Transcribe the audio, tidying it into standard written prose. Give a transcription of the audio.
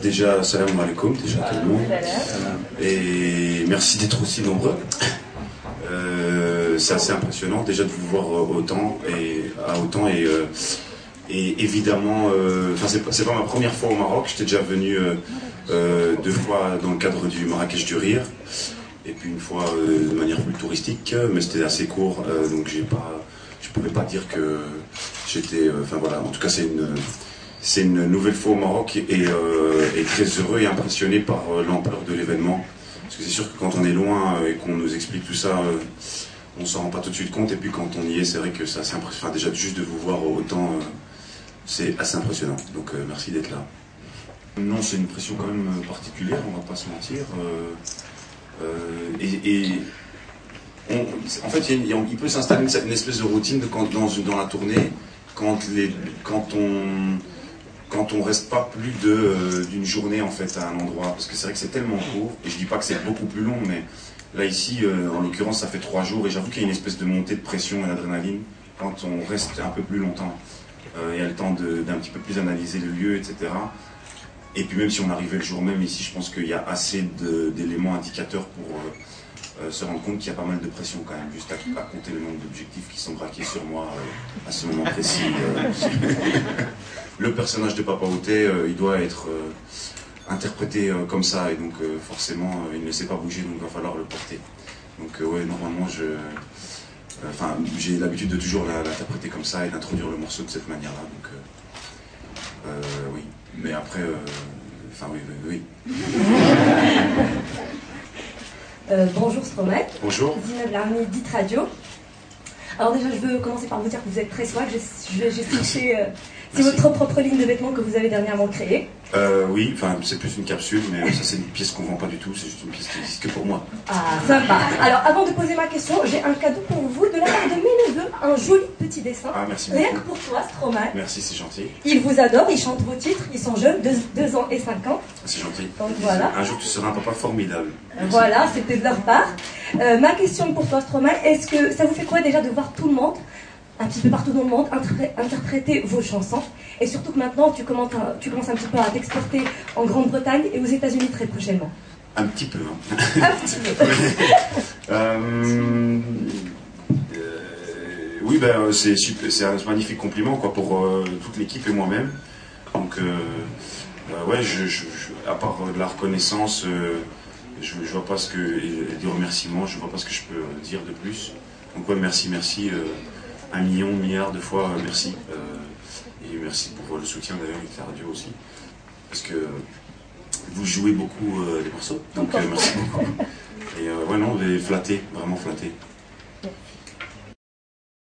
Déjà, salam alaikum, déjà tout le monde. Et merci d'être aussi nombreux. C'est assez impressionnant déjà de vous voir autant et évidemment, c'est pas ma première fois au Maroc. J'étais déjà venu 2 fois dans le cadre du Marrakech du Rire et puis une fois de manière plus touristique, mais c'était assez court, donc je pouvais pas dire que j'étais, enfin voilà, en tout cas c'est une nouvelle fois au Maroc et très heureux et impressionné par l'ampleur de l'événement. Parce que c'est sûr que quand on est loin et qu'on nous explique tout ça, on s'en rend pas tout de suite compte. Et puis quand on y est, c'est vrai que c'est assez impressionnant. Enfin, déjà juste de vous voir autant, c'est assez impressionnant. Donc merci d'être là. Non, c'est une pression quand même particulière, on va pas se mentir. En fait, il peut s'installer une espèce de routine dans la tournée quand on reste pas plus d'une journée en fait à un endroit, parce que c'est vrai que c'est tellement court, et je dis pas que c'est beaucoup plus long, mais là ici, en l'occurrence, ça fait 3 jours, et j'avoue qu'il y a une espèce de montée de pression et d'adrénaline quand on reste un peu plus longtemps. Il y a le temps d'un petit peu plus analyser le lieu, etc. Et puis même si on arrivait le jour même ici, je pense qu'il y a assez d'éléments indicateurs pour se rendre compte qu'il y a pas mal de pression quand même, juste à compter le nombre d'objectifs qui sont braqués sur moi à ce moment précis. Le personnage de Papa Outé, il doit être interprété comme ça, et donc forcément il ne sait pas bouger, donc il va falloir le porter. Donc ouais, normalement j'ai l'habitude de toujours l'interpréter comme ça et d'introduire le morceau de cette manière-là, donc oui. Mais après, oui. Bonjour Stromae. Bonjour. Zineb Larmi, Dit Radio. Alors déjà, je veux commencer par vous dire que vous êtes très swag. J'ai switché. C'est votre propre ligne de vêtements que vous avez dernièrement créée. Oui, enfin c'est plus une capsule, mais ça c'est une pièce qu'on vend pas du tout, c'est juste une pièce qui existe que pour moi. Ah, sympa. Alors avant de poser ma question, j'ai un cadeau pour vous de la part de mes neveux, un joli petit dessin. Ah, merci beaucoup. Rien que pour toi, Stromae. Merci, c'est gentil. Ils vous adorent, ils chantent vos titres, ils sont jeunes, 2 ans et 5 ans. C'est gentil. Donc voilà. Un jour tu seras un papa formidable. Merci. Voilà, c'était de leur part. Ma question pour toi, Stromae, est-ce que ça vous fait quoi déjà de voir tout le monde, un petit peu partout dans le monde, interpréter vos chansons, et surtout que maintenant tu commences un petit peu à t'exporter en Grande-Bretagne et aux États-Unis très prochainement. Un petit peu, hein. Un petit peu. Oui, ben, c'est un magnifique compliment quoi, pour toute l'équipe et moi-même. Donc, ouais, à part de la reconnaissance, je vois pas et des remerciements, je vois pas ce que je peux dire de plus. Donc, ouais, merci, 1 million, milliard de fois, merci. Et merci pour le soutien d'ailleurs avec la radio aussi. Parce que vous jouez beaucoup les morceaux, donc merci beaucoup. Et ouais, non, flatté, vraiment flatté.